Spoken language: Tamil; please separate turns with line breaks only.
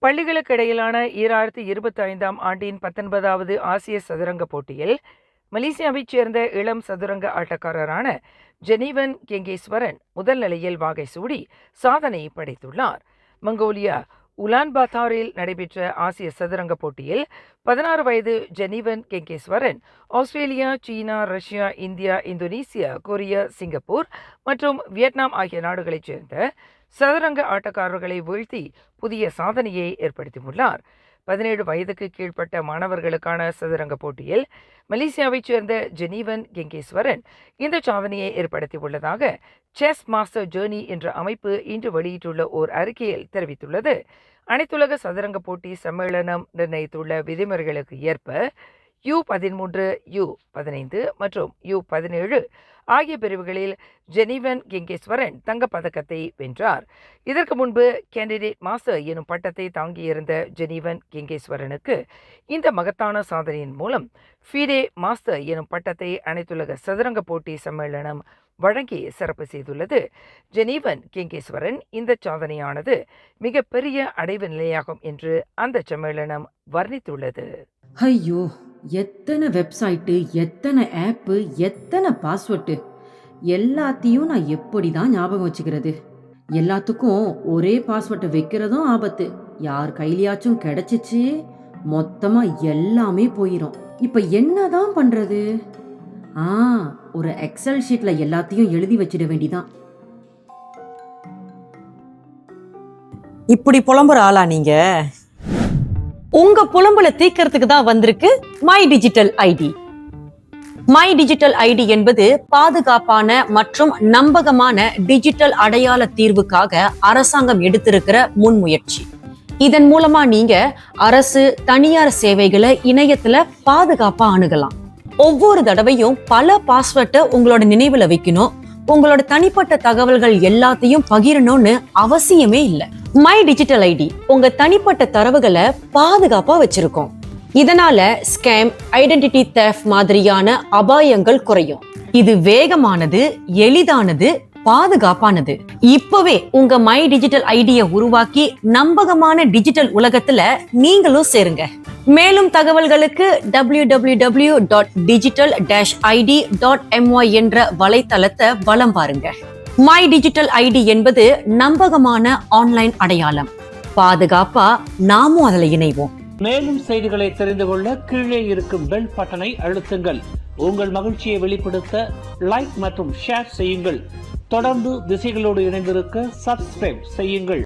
பள்ளிகளுக்கு இடையிலான 2025ஆம் ஆண்டின் 19வது ஆசிய சதுரங்க போட்டியில் மலேசியாவைச் சேர்ந்த இளம் சதுரங்க ஆட்டக்காரரான ஜெனீவன் கெங்கேஸ்வரன் முதல் நிலையில் வாகை சூடி சாதனை படைத்துள்ளார். மங்கோலியா உலான்பாத்தாரில் நடைபெற்ற ஆசிய சதுரங்க போட்டியில் 16 வயது Jeneevan Kengeswaran Australia, China, Russia, India, Indonesia, Korea, Singapore மற்றும் வியட்நாம் ஆகிய நாடுகளைச் சேர்ந்த சதுரங்க ஆட்டக்காரர்களை வீழ்த்தி புதிய சாதனையை ஏற்படுத்தியுள்ளார். 17 வயதுக்கு கீழ்ப்பட்ட மாணவர்களுக்கான சதுரங்க போட்டியில் மலேசியாவைச் சேர்ந்த ஜெனீவன் கெங்கேஸ்வரன் இந்த சாதனையை ஏற்படுத்தியுள்ளதாக செஸ் மாஸ்டர் ஜேர்னி என்ற அமைப்பு இன்று வெளியிட்டுள்ள ஓர் அறிக்கையில் தெரிவித்துள்ளது. அனைத்துலக சதுரங்க போட்டி சம்மேளனம் நிர்ணயித்துள்ள விதிமுறைகளுக்கு ஏற்ப U13, U15 மற்றும் U17 ஆகிய பிரிவுகளில் ஜெனீவன் கெங்கேஸ்வரன் தங்கப்பதக்கத்தை வென்றார். இதற்கு முன்பு கேண்டிடேட் மாஸ்டர் எனும் பட்டத்தை தாங்கியிருந்த ஜெனீவன் கெங்கேஸ்வரனுக்கு இந்த மகத்தான சாதனையின் மூலம் ஃபீடே மாஸ்டர் எனும் பட்டத்தை அனைத்துலக சதுரங்க போட்டி சம்மேளனம் வழங்கி சிறப்பு செய்துள்ளது. ஜெனீவன் கெங்கேஸ்வரன் இந்த சாதனையானது மிகப்பெரிய அடைவு நிலையாகும் என்று அந்த சம்மேளனம் வர்ணித்துள்ளது.
ஐயோ, எத்தனை வெப்சைட்டு, எத்தனை ஆப்பு, எத்தனை பாஸ்வேர்டு, எல்லாத்தையும் நான் எப்படி தான் ஞாபகம் வச்சுக்கிறது? எல்லாத்துக்கும் ஒரே பாஸ்வேர்டை வைக்கிறதும் ஆபத்து. யார் கையிலையாச்சும் கிடைச்சிச்சு, மொத்தமா எல்லாமே போயிடும். இப்ப என்னதான் பண்றது? ஒரு எக்ஸல் ஷீட்ல எல்லாத்தையும் எழுதி வச்சிட வேண்டிதான்.
இப்படி புலம்புற ஆளா நீங்க? உங்க புலம்புல தீர்க்கறதுக்கு தான் வந்திருக்கு my digital ID. My digital ID என்பது பாதுகாப்பான மற்றும் நம்பகமான டிஜிட்டல் அடையாள தீர்வுக்காக அரசாங்கம் எடுத்திருக்கிற முன்முயற்சி. இதன் மூலமா நீங்க அரசு, தனியார் சேவைகளை இணையத்துல பாதுகாப்பா அணுகலாம். ஒவ்வொரு தடவையும் பல பாஸ்வேர்டை உங்களோட நினைவுல வைக்கணும், உங்களோட தனிப்பட்ட தகவல்கள் எல்லாத்தையும் பகிரணும்னு அவசியமே இல்லை. மை டிஜிட்டல் ஐடி உங்க தனிப்பட்ட தரவுகளை பாதுகாப்பா வச்சிருக்கோம். இதனால ஸ்கேம், ஐடென்டிட்டி தெஃப்ட் மாதிரியான அபாயங்கள் குறையும். இது வேகமானது, எளிதானது, பாதுகாப்பானது. இப்பவே உங்க மை டிஜிட்டல் ஐடியை உருவாக்கி நம்பகமான டிஜிட்டல் உலகத்துல நீங்களும் சேருங்க. மேலும் தகவல்களுக்கு www.digital-id.my என்ற வலைத்தளத்தை வலம் பாருங்க. மை டிஜிட்டல் ஐடி என்பது நம்பகமான ஆன்லைன் அடையாளம். பாதுகாப்பா நாமும் அதுல இணைவோம்.
மேலும் செய்திகளை தெரிந்து கொள்ள கீழே இருக்கும் பெல் பட்டனை அழுத்துங்கள். உங்கள் மகிழ்ச்சியை வெளிப்படுத்த லைக் மற்றும் ஷேர் செய்யுங்கள். தொடர்ந்து திசைகளோடு இணைந்திருக்க சப்ஸ்கிரைப் செய்யுங்கள்.